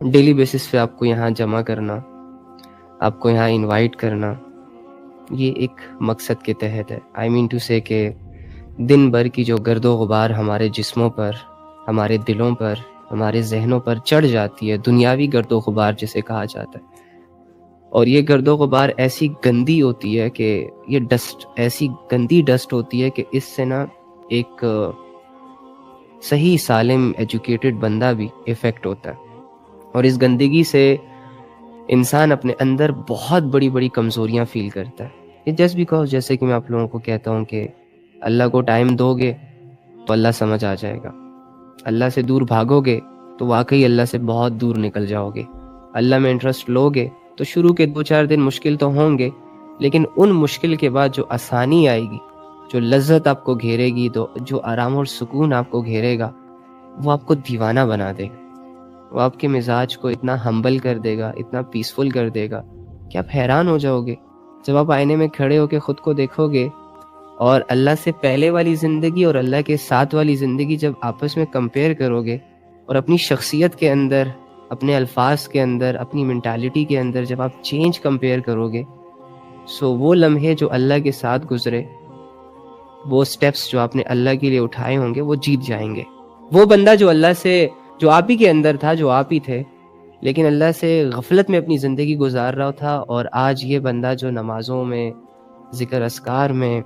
Daily basis پہ آپ کو یہاں جمع کرنا، آپ کو یہاں انوائٹ کرنا، یہ ایک مقصد کے تحت ہے. آئی مین ٹو سے کہ دن بھر کی جو گرد و غبار ہمارے جسموں پر، ہمارے دلوں پر، ہمارے ذہنوں پر چڑھ جاتی ہے، دنیاوی گرد و غبار جسے کہا جاتا ہے، اور یہ گرد و غبار ایسی گندی ہوتی ہے کہ یہ ڈسٹ ایسی گندی ڈسٹ ہوتی ہے کہ اس سے نا ایک صحیح سالم ایجوکیٹڈ بندہ بھی افیکٹ ہوتا ہے. اور اس گندگی سے انسان اپنے اندر بہت بڑی بڑی کمزوریاں فیل کرتا ہے. یہ جسٹ بیکاز، جیسے کہ میں آپ لوگوں کو کہتا ہوں کہ اللہ کو ٹائم دو گے تو اللہ سمجھ آ جائے گا، اللہ سے دور بھاگو گے تو واقعی اللہ سے بہت دور نکل جاؤ گے. اللہ میں انٹرسٹ لو گے تو شروع کے 2-4 دن مشکل تو ہوں گے، لیکن ان مشکل کے بعد جو آسانی آئے گی، جو لذت آپ کو گھیرے گی، تو جو آرام اور سکون آپ کو گھیرے گا، وہ آپ کو دیوانہ بنا دے گا. وہ آپ کے مزاج کو اتنا ہمبل کر دے گا، اتنا پیسفل کر دے گا کہ آپ حیران ہو جاؤ گے. جب آپ آئینے میں کھڑے ہو کے خود کو دیکھو گے اور اللہ سے پہلے والی زندگی اور اللہ کے ساتھ والی زندگی جب آپس میں کمپیئر کرو گے، اور اپنی شخصیت کے اندر، اپنے الفاظ کے اندر، اپنی مینٹالٹی کے اندر جب آپ چینج کمپیئر کرو گے، سو وہ لمحے جو اللہ کے ساتھ گزرے، وہ سٹیپس جو آپ نے اللہ کے لیے اٹھائے ہوں گے، وہ جیت جائیں گے. وہ بندہ جو اللہ سے، جو آپ ہی کے اندر تھا، جو آپ ہی تھے، لیکن اللہ سے غفلت میں اپنی زندگی گزار رہا تھا، اور آج یہ بندہ جو نمازوں میں، ذکر اذکار میں،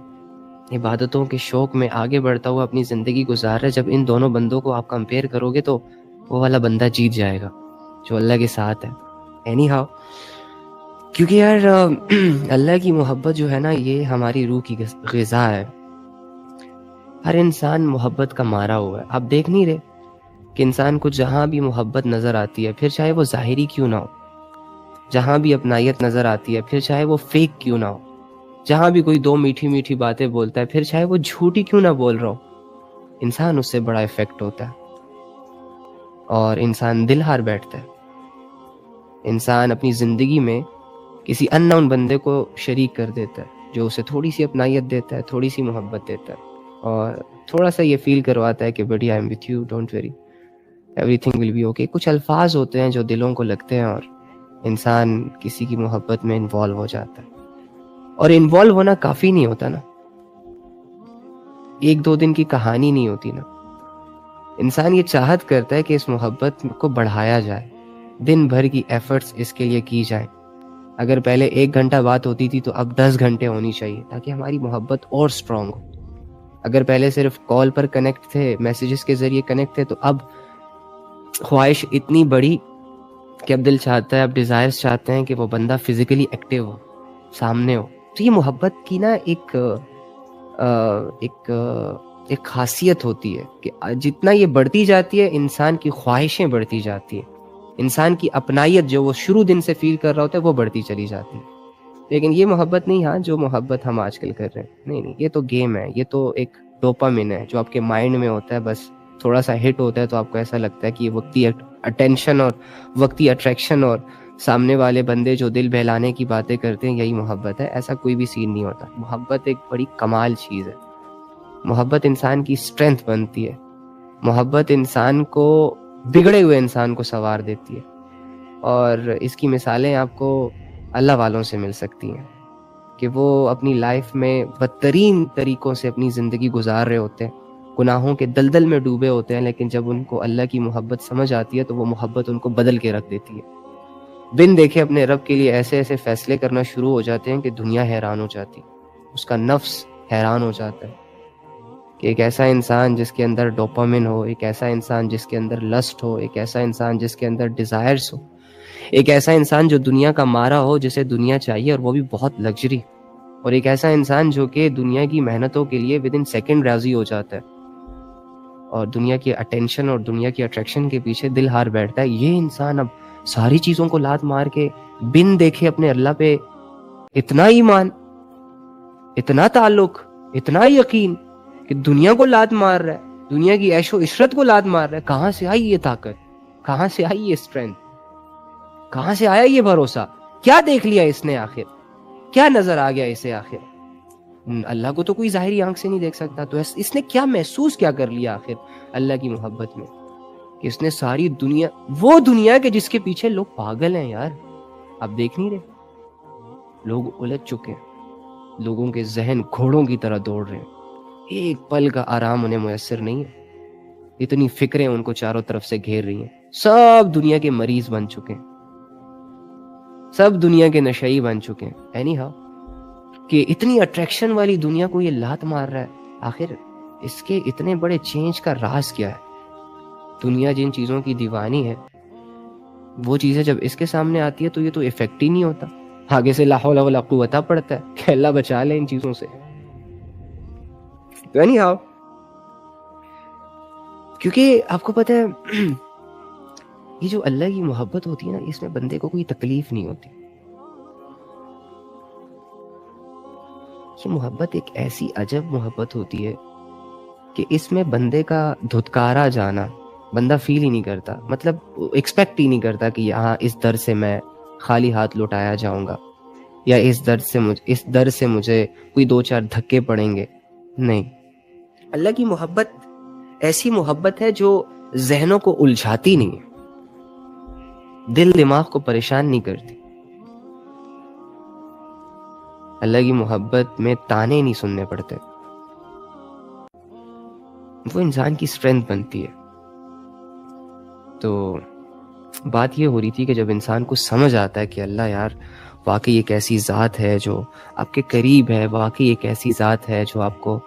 عبادتوں کے شوق میں آگے بڑھتا ہوا اپنی زندگی گزار رہا ہے، جب ان دونوں بندوں کو آپ کمپیئر کرو گے تو وہ والا بندہ جیت جائے گا جو اللہ کے ساتھ ہے. اینی ہاؤ، کیونکہ یار اللہ کی محبت جو ہے نا، یہ ہماری روح کی غذا ہے. ہر انسان محبت کا مارا ہوا ہے. آپ دیکھ نہیں رہے کہ انسان کو جہاں بھی محبت نظر آتی ہے، پھر چاہے وہ ظاہری کیوں نہ ہو، جہاں بھی اپنائیت نظر آتی ہے، پھر چاہے وہ فیک کیوں نہ ہو، جہاں بھی کوئی 2 میٹھی میٹھی باتیں بولتا ہے، پھر چاہے وہ جھوٹی کیوں نہ بول رہا ہو، انسان اس سے بڑا افیکٹ ہوتا ہے اور انسان دل ہار بیٹھتا ہے. انسان اپنی زندگی میں کسی ان نون بندے کو شریک کر دیتا ہے، جو اسے تھوڑی سی اپنائیت دیتا ہے، تھوڑی سی محبت دیتا ہے، اور تھوڑا سا یہ فیل کرواتا ہے کہ buddy I am with you, don't worry, everything will be okay. کچھ الفاظ ہوتے ہیں جو دلوں کو لگتے ہیں اور انسان کسی کی محبت میں انوالو ہو جاتا ہے. اور انوالو ہونا کافی نہیں ہوتا نا، 1-2 دن کی کہانی نہیں ہوتی نا. انسان یہ چاہت کرتا ہے کہ اس محبت کو بڑھایا جائے، دن بھر کی ایفرٹس اس کے لیے کی جائیں. اگر پہلے 1 گھنٹہ بات ہوتی تھی تو اب 10 گھنٹے ہونی چاہیے تاکہ ہماری محبت اور سٹرونگ ہو. اگر پہلے صرف کال پر کنیکٹ تھے، میسیجز کے ذریعے کنیکٹ تھے، تو اب خواہش اتنی بڑی کہ اب دل چاہتا ہے، اب ڈیزائرز چاہتے ہیں کہ وہ بندہ فزیکلی ایکٹیو ہو، سامنے ہو. تو یہ محبت کی نا ایک خاصیت ہوتی ہے کہ جتنا یہ بڑھتی جاتی ہے، انسان کی خواہشیں بڑھتی جاتی ہیں، انسان کی اپنائیت جو وہ شروع دن سے فیل کر رہا ہوتا ہے وہ بڑھتی چلی جاتی ہے. لیکن یہ محبت نہیں، ہاں جو محبت ہم آج کل کر رہے ہیں، نہیں، یہ تو گیم ہے، یہ تو ایک ڈوپامن ہے جو آپ کے مائنڈ میں ہوتا ہے. بس تھوڑا سا ہٹ ہوتا ہے تو آپ کو ایسا لگتا ہے کہ یہ وقتی اٹینشن اور وقتی اٹریکشن اور سامنے والے بندے جو دل بہلانے کی باتیں کرتے ہیں، یہی محبت ہے. ایسا کوئی بھی سین نہیں ہوتا. محبت ایک بڑی کمال چیز ہے. محبت انسان کی اسٹرینتھ بنتی ہے. محبت انسان کو، بگڑے ہوئے انسان کو سنوار دیتی ہے. اور اس کی مثالیں آپ کو اللہ والوں سے مل سکتی ہیں کہ وہ اپنی لائف میں بدترین طریقوں سے اپنی زندگی گزار رہے ہوتے ہیں، گناہوں کے دلدل میں ڈوبے ہوتے ہیں، لیکن جب ان کو اللہ کی محبت سمجھ آتی ہے تو وہ محبت ان کو بدل کے رکھ دیتی ہے. بن دیکھے اپنے رب کے لیے ایسے ایسے فیصلے کرنا شروع ہو جاتے ہیں کہ دنیا حیران ہو جاتی، اس کا نفس حیران ہو جاتا ہے کہ ایک ایسا انسان جس کے اندر ڈوپامن ہو، ایک ایسا انسان جس کے اندر لسٹ ہو، ایک ایسا انسان جس کے اندر ڈیزائرز ہو، ایک ایسا انسان جو دنیا کا مارا ہو، جسے دنیا چاہیے اور وہ بھی بہت لگژری، اور ایک ایسا انسان جو کہ دنیا کی محنتوں کے لیے ود ان سیکنڈ راضی ہو جاتا ہے اور دنیا کی اٹینشن اور دنیا کی اٹریکشن کے پیچھے دل ہار بیٹھتا ہے. یہ انسان اب ساری چیزوں کو لات مار کے بن دیکھے اپنے اللہ پہ اتنا ایمان، اتنا تعلق، اتنا یقین کہ دنیا کو لات مار رہا ہے، دنیا کی عیش و عشرت کو لات مار رہا ہے. کہاں سے آئی یہ طاقت؟ کہاں سے آئی یہ اسٹرینتھ؟ کہاں سے آیا یہ بھروسہ؟ کیا دیکھ لیا اس نے آخر؟ کیا نظر آ گیا اسے آخر؟ اللہ کو تو کوئی ظاہری آنکھ سے نہیں دیکھ سکتا، تو اس نے کیا محسوس کیا کر لیا آخر اللہ کی محبت میں؟ کہ اس نے ساری دنیا، وہ دنیا کے جس کے پیچھے لوگ پاگل ہیں یار، آپ دیکھ نہیں رہے، لوگ الجھ چکے ہیں، لوگوں کے ذہن گھوڑوں کی طرح دوڑ رہے ہیں، ایک پل کا آرام انہیں میسر نہیں ہے، اتنی فکریں ان کو چاروں طرف سے گھیر رہی ہیں، سب دنیا کے مریض بن چکے ہیں، سب دنیا کے نشئی بن چکے ہیں. اینی ہاؤ کہ اتنی اٹریکشن والی دنیا کو یہ لات مار رہا ہے، آخر اس کے اتنے بڑے چینج کا راز کیا ہے؟ دنیا جن چیزوں کی دیوانی ہے وہ چیزیں جب اس کے سامنے آتی ہے تو یہ تو افیکٹ ہی نہیں ہوتا، آگے سے لا حول ولا قوت پڑتا ہے کہ اللہ بچا لے ان چیزوں سے. تو اینی ہاؤ، کیونکہ آپ کو پتہ ہے یہ جو اللہ کی محبت ہوتی ہے نا، اس میں بندے کو کوئی تکلیف نہیں ہوتی. یہ محبت ایک ایسی عجب محبت ہوتی ہے کہ اس میں بندے کا دھتکارا جانا بندہ فیل ہی نہیں کرتا، مطلب ایکسپیکٹ ہی نہیں کرتا کہ یہاں اس در سے میں خالی ہاتھ لوٹایا جاؤں گا، یا اس در سے مجھے کوئی دو چار دھکے پڑیں گے. نہیں، اللہ کی محبت ایسی محبت ہے جو ذہنوں کو الجھاتی نہیں ہے، دل دماغ کو پریشان نہیں کرتی. اللہ کی محبت میں تانے نہیں سننے پڑتے، وہ انسان کی اسٹرینتھ بنتی ہے. تو بات یہ ہو رہی تھی کہ جب انسان کو سمجھ آتا ہے کہ اللہ یار واقعی ایک ایسی ذات ہے جو آپ کے قریب ہے، واقعی ایک ایسی ذات ہے جو آپ کو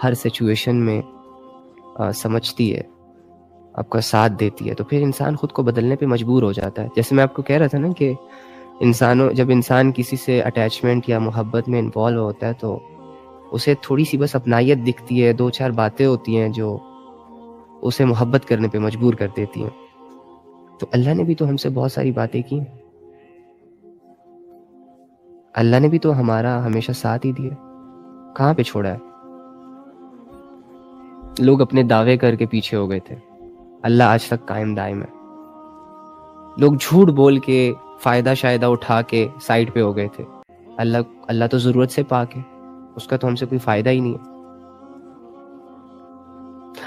ہر سچویشن میں سمجھتی ہے، آپ کا ساتھ دیتی ہے، تو پھر انسان خود کو بدلنے پہ مجبور ہو جاتا ہے. جیسے میں آپ کو کہہ رہا تھا نا کہ جب انسان کسی سے اٹیچمنٹ یا محبت میں انوالو ہوتا ہے تو اسے تھوڑی سی بس اپنائیت دکھتی ہے، دو چار باتیں ہوتی ہیں جو اسے محبت کرنے پہ مجبور کر دیتی ہیں. تو اللہ نے بھی تو ہم سے بہت ساری باتیں کی، اللہ نے بھی تو ہمارا ہمیشہ ساتھ ہی دیا، کہاں پہ چھوڑا ہے؟ لوگ اپنے دعوے کر کے پیچھے ہو گئے تھے، اللہ آج تک قائم دائم ہے. لوگ جھوٹ بول کے فائدہ شائدہ اٹھا کے سائڈ پہ ہو گئے تھے، اللہ تو ضرورت سے پاک ہے، اس کا تو ہم سے کوئی فائدہ ہی نہیں ہے.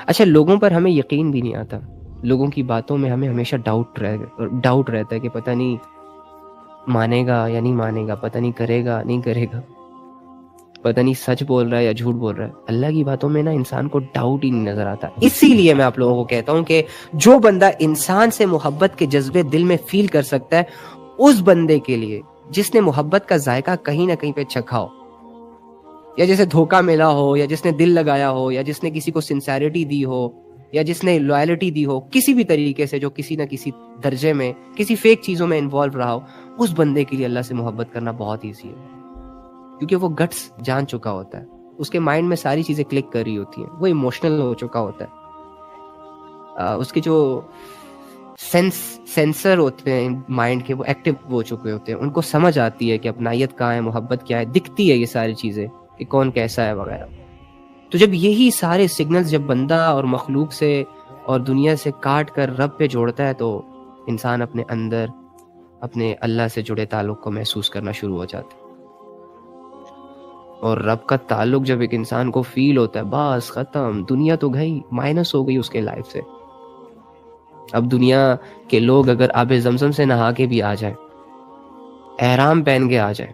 اچھا، لوگوں پر ہمیں یقین بھی نہیں آتا، لوگوں کی باتوں میں ہمیں ہمیشہ ڈاؤٹ رہتا ہے کہ پتہ نہیں مانے گا یا نہیں مانے گا، پتہ نہیں کرے گا نہیں کرے گا، پتہ نہیں سچ بول رہا ہے یا جھوٹ بول رہا ہے. اللہ کی باتوں میں نا انسان کو ڈاؤٹ ہی نہیں نظر آتا. اسی لیے میں آپ لوگوں کو کہتا ہوں کہ جو بندہ انسان سے محبت کے جذبے دل میں فیل کر سکتا ہے، اس بندے کے لیے جس نے محبت کا ذائقہ کہیں نہ کہیں پہ چکھا ہو، یا جسے دھوکہ ملا ہو، یا جس نے دل لگایا ہو، یا جس نے کسی کو سنسیریٹی دی ہو، یا جس نے لوائلٹی دی ہو کسی بھی طریقے سے، جو کسی نہ کسی درجے میں کسی فیک چیزوں میں انوالو رہا ہو، اس بندے کے لیے اللہ سے محبت کرنا بہت ایزی ہے، کیونکہ وہ گٹس جان چکا ہوتا ہے، اس کے مائنڈ میں ساری چیزیں کلک کر رہی ہوتی ہیں، وہ ایموشنل ہو چکا ہوتا ہے، اس کے جو سینسر ہوتے ہیں مائنڈ کے وہ ایکٹیو ہو چکے ہوتے ہیں، ان کو سمجھ آتی ہے کہ اپنائیت کہاں ہے، محبت کیا ہے، دکھتی ہے یہ ساری چیزیں کہ کون کیسا ہے وغیرہ. تو جب یہی سارے سگنلز جب بندہ اور مخلوق سے اور دنیا سے کاٹ کر رب پہ جوڑتا ہے تو انسان اپنے اندر اپنے اللہ سے جڑے تعلق کو محسوس کرنا شروع ہو جاتا ہے. اور رب کا تعلق جب ایک انسان کو فیل ہوتا ہے، بس ختم، دنیا تو گئی، مائنس ہو گئی اس کے لائف سے. اب دنیا کے لوگ اگر آب زمزم سے نہا کے بھی آ جائیں، احرام پہن کے آ جائیں،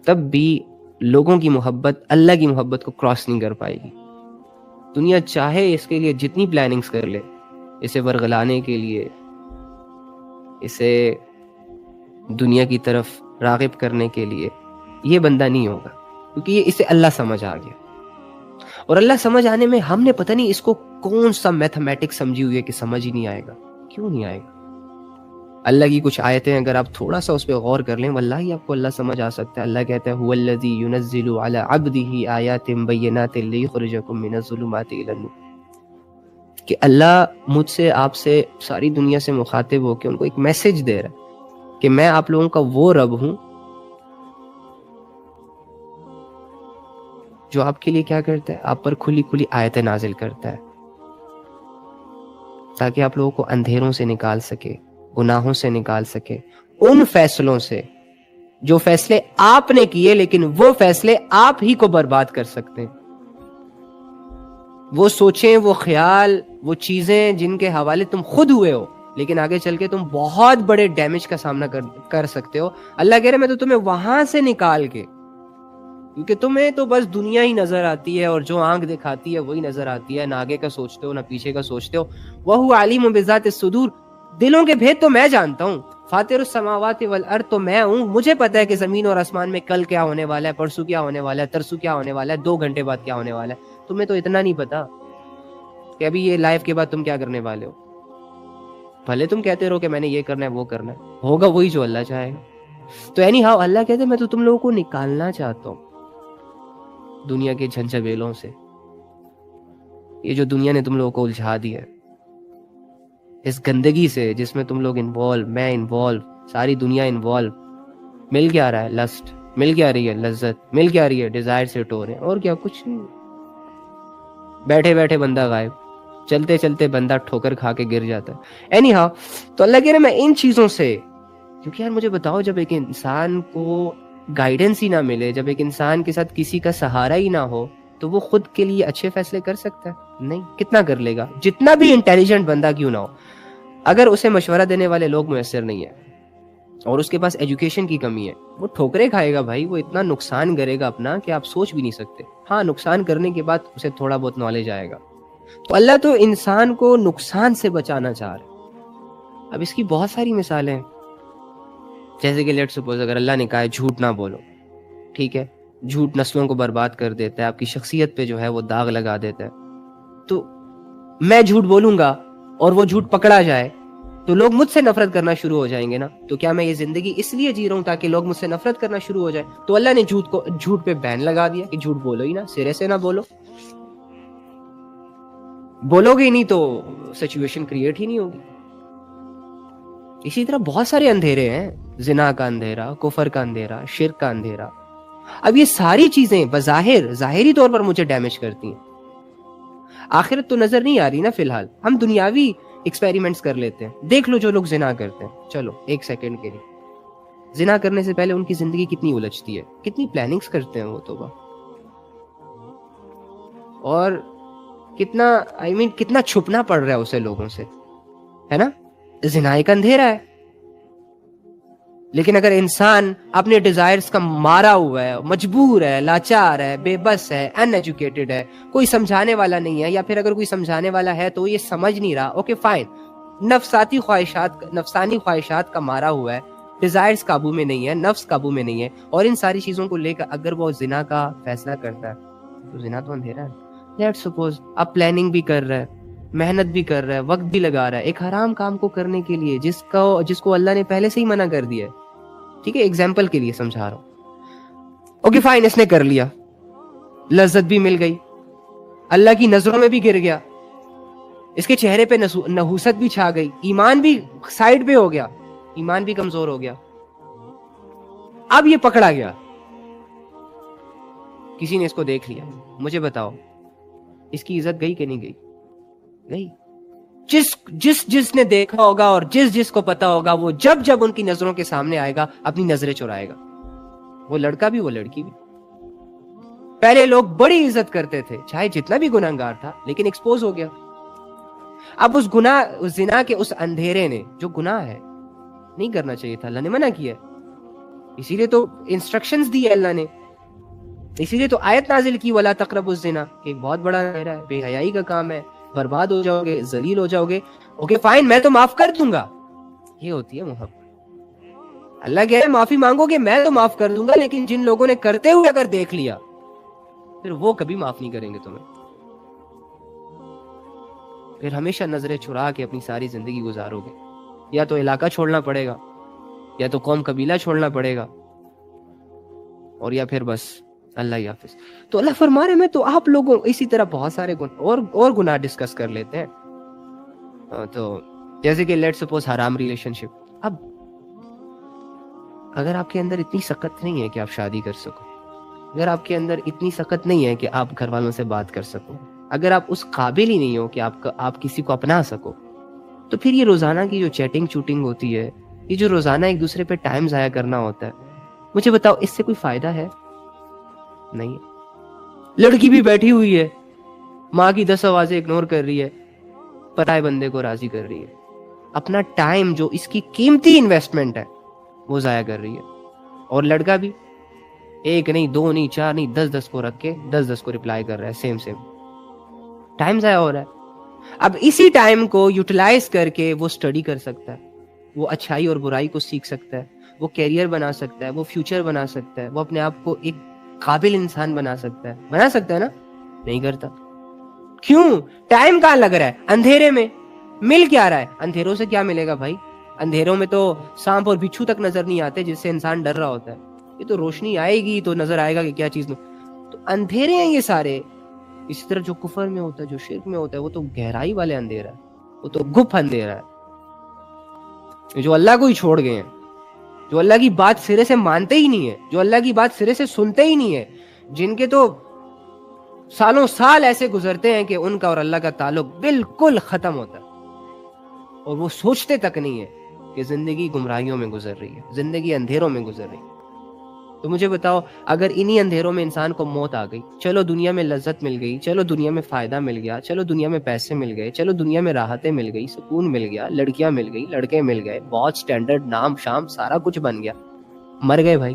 تب بھی لوگوں کی محبت اللہ کی محبت کو کراس نہیں کر پائے گی. دنیا چاہے اس کے لیے جتنی پلاننگز کر لے، اسے ورغلانے کے لیے، اسے دنیا کی طرف راغب کرنے کے لیے، یہ بندہ نہیں ہوگا، کیونکہ یہ اسے اللہ سمجھ آ گیا. اور اللہ سمجھ آنے میں ہم نے پتہ نہیں اس کو کون سا میتھمیٹکس سمجھی ہوئی ہے کہ سمجھ ہی نہیں آئے گا. کیوں نہیں آئے گا؟ اللہ کی کچھ آیتیں اگر آپ تھوڑا سا اس پہ غور کر لیں، واللہ آپ کو اللہ سمجھ آ سکتا ہے. اللہ کہتا ہے هو الذی ينزل علی عبده آیات بینات لیخرجکم من الظلمات الی النور، کہ اللہ مجھ سے آپ سے ساری دنیا سے مخاطب ہو کے ان کو ایک میسج دے رہا ہے کہ میں آپ لوگوں کا وہ رب ہوں جو آپ کے لیے کیا کرتا ہے، آپ پر کھلی کھلی آیتیں نازل کرتا ہے تاکہ آپ لوگوں کو اندھیروں سے نکال سکے، گناہوں سے نکال سکے، ان فیصلوں سے جو فیصلے آپ نے کیے لیکن وہ فیصلے آپ ہی کو برباد کر سکتے ہیں. وہ سوچیں، وہ خیال، وہ چیزیں جن کے حوالے تم خود ہوئے ہو، لیکن آگے چل کے تم بہت بڑے ڈیمیج کا سامنا کر سکتے ہو. اللہ کہہ رہے میں تو تمہیں وہاں سے نکال کے، کیونکہ تمہیں تو بس دنیا ہی نظر آتی ہے، اور جو آنکھ دکھاتی ہے وہی نظر آتی ہے، نہ آگے کا سوچتے ہو نہ پیچھے کا سوچتے ہو. وَهُوَ عَلِيمٌ بِذَاتِ الصُّدُورِ، دلوں کے بھید تو میں جانتا ہوں. فاطر السماوات والارض، تو میں ہوں، مجھے پتا ہے کہ زمین اور آسمان میں کل کیا ہونے والا ہے، پرسوں کیا ہونے والا ہے، ترسوں کیا ہونے والا ہے، 2 گھنٹے بعد کیا ہونے والا ہے. تمہیں تو اتنا نہیں پتا کہ ابھی یہ لائف کے بعد تم کیا کرنے والے ہو. بھلے تم کہتے رہو کہ میں نے یہ کرنا ہے وہ کرنا ہے، ہوگا وہی جو اللہ چاہے گا. تو اینی ہاؤ اللہ کہتے ہیں میں تو تم لوگوں کو نکالنا چاہتا ہوں دنیا کے جھنجھویلوں سے. یہ جو دنیا نے تم لوگوں کو الجھا دیا ہے، اس گندگی سے جس میں تم لوگ انوالو، میں انوالو، ساری دنیا انوالو. مل کیا رہا ہے؟ لسٹ. مل کیا رہی ہے؟ لذت. مل کیا رہی ہے؟ ڈیزائر سے ٹو رہے ہیں، اور کیا؟ کچھ نہیں. بیٹھے بیٹھے بندہ غائب، چلتے چلتے بندہ ٹھوکر کھا کے گر جاتا ہے. اینی ہاؤ، تو اللہ کہہ رہے میں ان چیزوں سے، کیونکہ یار مجھے بتاؤ، جب ایک انسان کو گائیڈنس ہی نہ ملے، جب ایک انسان کے ساتھ کسی کا سہارا ہی نہ ہو، تو وہ خود کے لیے اچھے فیصلے کر سکتا ہے؟ نہیں. کتنا کر لے گا؟ جتنا بھی انٹیلیجنٹ بندہ کیوں نہ ہو، اگر اسے مشورہ دینے والے لوگ میسر نہیں ہیں اور اس کے پاس ایجوکیشن کی کمی ہے، وہ ٹھوکرے کھائے گا بھائی. وہ اتنا نقصان کرے گا اپنا کہ آپ سوچ بھی نہیں سکتے. ہاں، نقصان کرنے کے بعد اسے تھوڑا بہت نالج آئے گا. تو اللہ تو انسان کو نقصان سے بچانا چاہ رہا ہے. اب اس کی بہت ساری مثالیں ہیں، جیسے کہ لیٹ سپوز اگر اللہ نے کہا ہے جھوٹ نہ بولو، ٹھیک ہے، جھوٹ نسلوں کو برباد کر دیتا ہے، آپ کی شخصیت پہ جو ہے وہ داغ لگا دیتا ہے. تو میں جھوٹ بولوں گا اور وہ جھوٹ پکڑا جائے تو لوگ مجھ سے نفرت کرنا شروع ہو جائیں گے نا. تو کیا میں یہ زندگی اس لیے جی رہا ہوں تاکہ لوگ مجھ سے نفرت کرنا شروع ہو جائے؟ تو اللہ نے جھوٹ پہ بین لگا دیا کہ جھوٹ بولو ہی نا، سرے سے نہ بولو. بولو گے ہی نہیں تو سچویشن کریٹ ہی نہیں ہوگی. اسی طرح بہت سارے اندھیرے ہیں، زنا کا اندھیرا، کفر کا اندھیرا، شرک کا اندھیرا. اب یہ ساری چیزیں بظاہر ظاہری طور پر مجھے ڈیمیج کرتی ہیں. آخرت تو نظر نہیں آ رہی نا فی الحال. ہم دنیاوی ایکسپیریمنٹس کر لیتے ہیں. دیکھ لو جو لوگ زنا کرتے ہیں، چلو ایک سیکنڈ کے لیے، زنا کرنے سے پہلے ان کی زندگی کتنی الجھتی ہے، کتنی پلاننگز کرتے ہیں وہ توبہ، اور کتنا کتنا چھپنا پڑ رہا ہے اسے لوگوں سے، ہے نا. زنا ایک اندھیرا ہے. لیکن اگر انسان اپنے ڈیزائرز کا مارا ہوا ہے، مجبور ہے، لاچار ہے، بے بس ہے، ان ایجوکیٹڈ ہے، کوئی سمجھانے والا نہیں ہے، یا پھر اگر کوئی سمجھانے والا ہے تو یہ سمجھ نہیں رہا، اوکے فائن، نفسانی خواہشات کا مارا ہوا ہے، ڈیزائرز قابو میں نہیں ہے، نفس قابو میں نہیں ہے، اور ان ساری چیزوں کو لے کر اگر وہ زنا کا فیصلہ کرتا ہے تو زنا تو اندھیرا ہے. لیٹ سپوز اب پلاننگ بھی کر رہا ہے، محنت بھی کر رہا ہے، وقت بھی لگا رہا ہے ایک حرام کام کو کرنے کے لیے جس کو اللہ نے پہلے سے ہی منع کر دیا ہے. ٹھیک ہے، ایگزامپل کے لیے سمجھا رہا ہوں. اوکے فائن، اس نے کر لیا، لذت بھی مل گئی، اللہ کی نظروں میں بھی گر گیا، اس کے چہرے پہ نحوست بھی چھا گئی، ایمان بھی سائڈ پہ ہو گیا، ایمان بھی کمزور ہو گیا. اب یہ پکڑا گیا، کسی نے اس کو دیکھ لیا. مجھے بتاؤ اس کی عزت گئی کہ نہیں گئی؟ گئی. جس نے دیکھا ہوگا اور جس کو پتا ہوگا، وہ جب ان کی نظروں کے سامنے آئے گا اپنی نظریں چرائے گا. وہ لڑکا بھی، وہ لڑکی بھی. پہلے لوگ بڑی عزت کرتے تھے چاہے جتنا بھی گناہگار تھا، لیکن ایکسپوز ہو گیا. اب اس زنا کے اس اندھیرے نے، جو گناہ ہے نہیں کرنا چاہیے تھا، اللہ نے منع کیا، اسی لیے تو انسٹرکشنز دی ہے اللہ نے، اسی لیے تو آیت نازل کی وَلَا تَقْرَبُوا الزِّنَا، کہ ایک بہت بڑا اندھیرا ہے، بے حیائی کا کام ہے، برباد ہو جاؤ گے، ذلیل ہو جاؤ گے. اوکے فائن، میں تو معاف کر دوں گا. یہ ہوتی ہے محبت. اللہ کہہ رہے معافی مانگو گے میں تو معاف کر دوں گا، لیکن جن لوگوں نے کرتے ہوئے اگر دیکھ لیا پھر وہ کبھی معاف نہیں کریں گے تمہیں. پھر ہمیشہ نظریں چرا کے اپنی ساری زندگی گزارو گے. یا تو علاقہ چھوڑنا پڑے گا، یا تو قوم قبیلہ چھوڑنا پڑے گا، اور یا پھر بس اللہ ہی حافظ. تو اللہ فرما رہے میں تو آپ لوگوں اسی طرح بہت سارے اور گناہ ڈسکس کر لیتے ہیں. تو جیسے کہ لیٹ سپوز حرام ریلیشن شپ. اب اگر آپ کے اندر اتنی سخت نہیں ہے کہ آپ شادی کر سکو، اگر آپ کے اندر اتنی سخت نہیں ہے کہ آپ گھر والوں سے بات کر سکو، اگر آپ اس قابل ہی نہیں ہو کہ آپ کسی کو اپنا سکو، تو پھر یہ روزانہ کی جو چیٹنگ چوٹنگ ہوتی ہے، یہ جو روزانہ ایک دوسرے پہ ٹائم ضائع کرنا ہوتا ہے، مجھے بتاؤ اس سے کوئی فائدہ ہے؟ نہیں. لڑکی بھی بیٹھی ہوئی ہے، ماں کی 10 آوازیں اگنور کر رہی ہے, پرائے بندے کو راضی کر رہی ہے, اپنا ٹائم جو اس کی قیمتی انویسٹمنٹ ہے وہ ضائع کر رہی ہے. اور لڑکا بھی ایک نہیں, دو نہیں, چار نہیں, 10 کو رکھ کے 10 کو ریپلائی کر رہا ہے, سیم ٹائم ضائع ہو رہا ہے. اب اسی ٹائم کو یوٹیلائز کر کے وہ اسٹڈی کر سکتا ہے, وہ اچھائی اور برائی کو سیکھ سکتا ہے, وہ کیریئر بنا سکتا ہے, وہ فیوچر بنا سکتا ہے, وہ اپنے آپ کو ایک قابل انسان بنا سکتا ہے نا. نہیں کرتا. کیوں؟ ٹائم کہاں لگ رہا ہے؟ اندھیرے میں. مل کیا رہا ہے؟ اندھیروں سے کیا ملے گا بھائی؟ اندھیروں میں تو سانپ اور بچھو تک نظر نہیں آتے جس سے انسان ڈر رہا ہوتا ہے. یہ تو روشنی آئے گی تو نظر آئے گا کہ کیا چیز. تو اندھیرے ہیں یہ سارے. اسی طرح جو کفر میں ہوتا ہے, جو شرک میں ہوتا ہے, وہ تو گہرائی والے اندھیرا ہے, وہ تو گپ اندھیرا ہے. جو اللہ کو ہی چھوڑ گئے ہیں, جو اللہ کی بات سرے سے مانتے ہی نہیں ہے, جو اللہ کی بات سرے سے سنتے ہی نہیں ہے, جن کے تو سالوں سال ایسے گزرتے ہیں کہ ان کا اور اللہ کا تعلق بالکل ختم ہوتا ہے, اور وہ سوچتے تک نہیں ہے کہ زندگی گمراہیوں میں گزر رہی ہے, زندگی اندھیروں میں گزر رہی ہے. تو مجھے بتاؤ, اگر انہی اندھیروں میں انسان کو موت آ گئی, چلو دنیا میں لذت مل گئی, چلو دنیا میں فائدہ مل گیا, چلو دنیا میں پیسے مل گئے, چلو دنیا میں راحتیں مل گئی, سکون مل گیا, لڑکیاں مل گئی, لڑکے مل گئے, بہت سٹینڈرڈ, نام شام سارا کچھ بن گیا, مر گئے بھائی.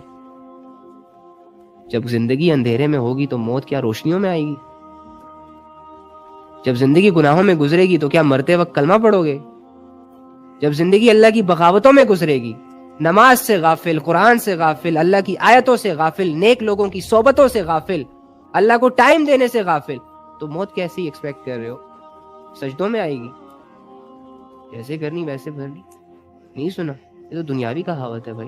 جب زندگی اندھیرے میں ہوگی تو موت کیا روشنیوں میں آئے گی؟ جب زندگی گناہوں میں گزرے گی تو کیا مرتے وقت کلمہ پڑھو گے؟ جب زندگی اللہ کی بغاوتوں میں گزرے گی, نماز سے غافل, قرآن سے غافل, اللہ کی آیتوں سے غافل, نیک لوگوں کی صحبتوں سے غافل, اللہ کو ٹائم دینے سے غافل, تو موت کیسی ایکسپیکٹ کر رہے ہو؟ سجدوں میں آئے گی, جیسے کرنی ویسے بھرنی. نہیں سنا؟ یہ تو دنیاوی کہاوت ہے بھائی.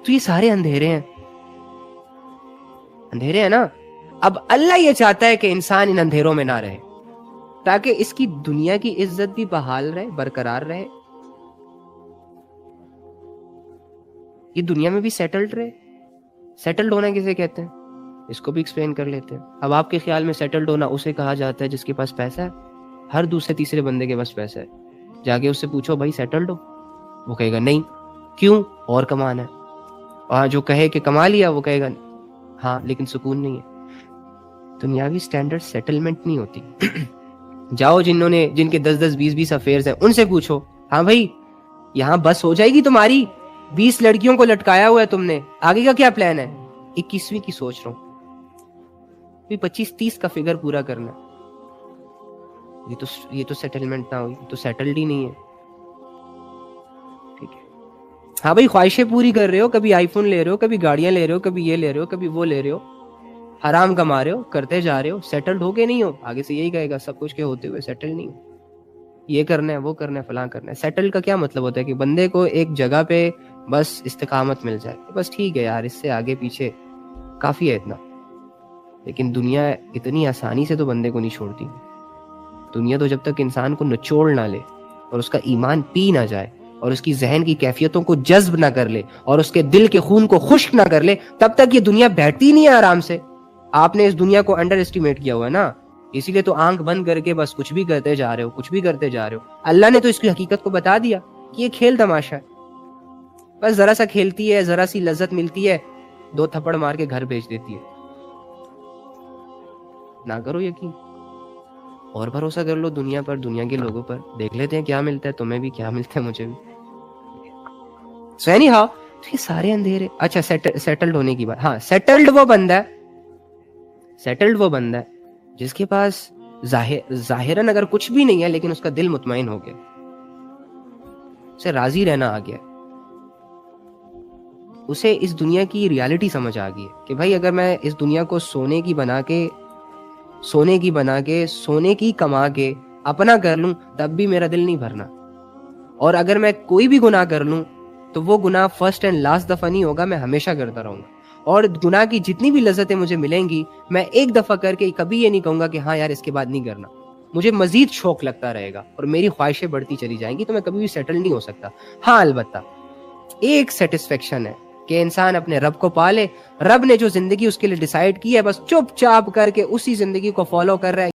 تو یہ سارے اندھیرے ہیں نا. اب اللہ یہ چاہتا ہے کہ انسان ان اندھیروں میں نہ رہے, تاکہ اس کی دنیا کی عزت بھی بحال رہے, برقرار رہے, یہ دنیا میں بھی سیٹلڈ رہے. سیٹلڈ ہونا کسے کہتے ہیں اس کو بھی ایکسپلین کر لیتے ہیں. اب آپ کے خیال میں سیٹلڈ ہونا اسے کہا جاتا ہے جس کے پاس پیسہ ہے. ہر دوسرے تیسرے بندے کے پاس پیسہ ہے, جا کے اس سے پوچھو بھائی سیٹلڈ ہو, وہ کہے گا نہیں. کیوں؟ اور کمانا ہے. اور جو کہے کہ کما لیا وہ کہے گا ہاں لیکن سکون نہیں ہے. دنیاوی سٹینڈرڈ سیٹلمنٹ نہیں ہوتی. جاؤ جن کے 10 20 افیئرز ہیں ان سے پوچھو, ہاں بھائی یہاں بس ہو جائے گی تمہاری, 20 لڑکیوں کو لٹکایا ہوا ہے تم نے, آگے کا کیا پلان ہے؟ 21ویں کی سوچ رہا ہوں, 25-30 کا فگر پورا کرنا. یہ تو سیٹلمنٹ نہ ہوئی, تو سیٹلڈ ہی نہیں ہے. ٹھیک ہے, ہاں بھائی خواہشیں پوری کر رہے ہو, کبھی آئی فون لے رہے ہو, کبھی گاڑیاں لے رہے ہو, کبھی یہ لے رہے ہو, کبھی وہ لے رہے ہو, حرام کما رہے ہو, کرتے جا رہے ہو, سیٹلڈ ہو کے نہیں ہو. آگے سے یہی کہے گا سب کچھ کے ہوتے ہوئے سیٹل نہیں ہو, یہ کرنا ہے, وہ کرنا ہے, فلاں کرنا ہے. سیٹل کا کیا مطلب ہوتا ہے کہ بندے کو ایک جگہ پہ بس استقامت مل جائے, بس ٹھیک ہے یار, اس سے آگے پیچھے کافی ہے اتنا. لیکن دنیا اتنی آسانی سے تو بندے کو نہیں چھوڑتی. دنیا تو جب تک انسان کو نچوڑ نہ لے اور اس کا ایمان پی نہ جائے اور اس کی ذہن کی کیفیتوں کو جذب نہ کر لے اور اس کے دل کے خون کو خشک نہ کر لے, تب تک یہ دنیا بیٹھتی نہیں ہے آرام سے. آپ نے اس دنیا کو انڈر اسٹیمیٹ کیا ہوا ہے نا, اسی لیے تو آنکھ بند کر کے بس کچھ بھی کرتے جا رہے ہو, کچھ بھی کرتے جا رہے ہو. اللہ نے تو اس کی حقیقت کو بتا دیا کہ یہ کھیل تماشا ہے, بس ذرا سا کھیلتی ہے, ذرا سی لذت ملتی ہے, 2 تھپڑ مار کے گھر بھیج دیتی ہے. نہ کرو یقین, اور بھروسہ کر لو دنیا پر, دنیا کے لوگوں پر. دیکھ لیتے ہیں کیا ملتا ہے تمہیں بھی, کیا ملتا ہے مجھے بھی. سو اینی ہاؤ, تو یہ سارے اندھیرے. اچھا سیٹلڈ ہونے کی بات, ہاں سیٹلڈ وہ بندہ ہے جس کے پاس ظاہراً اگر کچھ بھی نہیں ہے لیکن اس کا دل مطمئن ہو گیا, اسے راضی رہنا آ گیا, اسے اس دنیا کی ریالٹی سمجھ آ گئی ہے کہ بھائی اگر میں اس دنیا کو سونے کی بنا کے سونے کی کما کے اپنا کر لوں تب بھی میرا دل نہیں بھرنا, اور اگر میں کوئی بھی گناہ کر لوں تو وہ گناہ فرسٹ اینڈ لاسٹ دفعہ نہیں ہوگا, میں ہمیشہ کرتا رہوں گا. اور گناہ کی جتنی بھی لذتیں مجھے ملیں گی میں ایک دفعہ کر کے کبھی یہ نہیں کہوں گا کہ ہاں یار اس کے بعد نہیں کرنا, مجھے مزید شوق لگتا رہے گا اور میری خواہشیں بڑھتی چلی جائیں گی, تو میں کبھی بھی سیٹل نہیں ہو سکتا. ہاں البتہ ایک سیٹسفیکشن ہے کہ انسان اپنے رب کو پالے, رب نے جو زندگی اس کے لیے ڈیسائیڈ کی ہے بس چپ چاپ کر کے اسی زندگی کو فالو کر رہا ہے.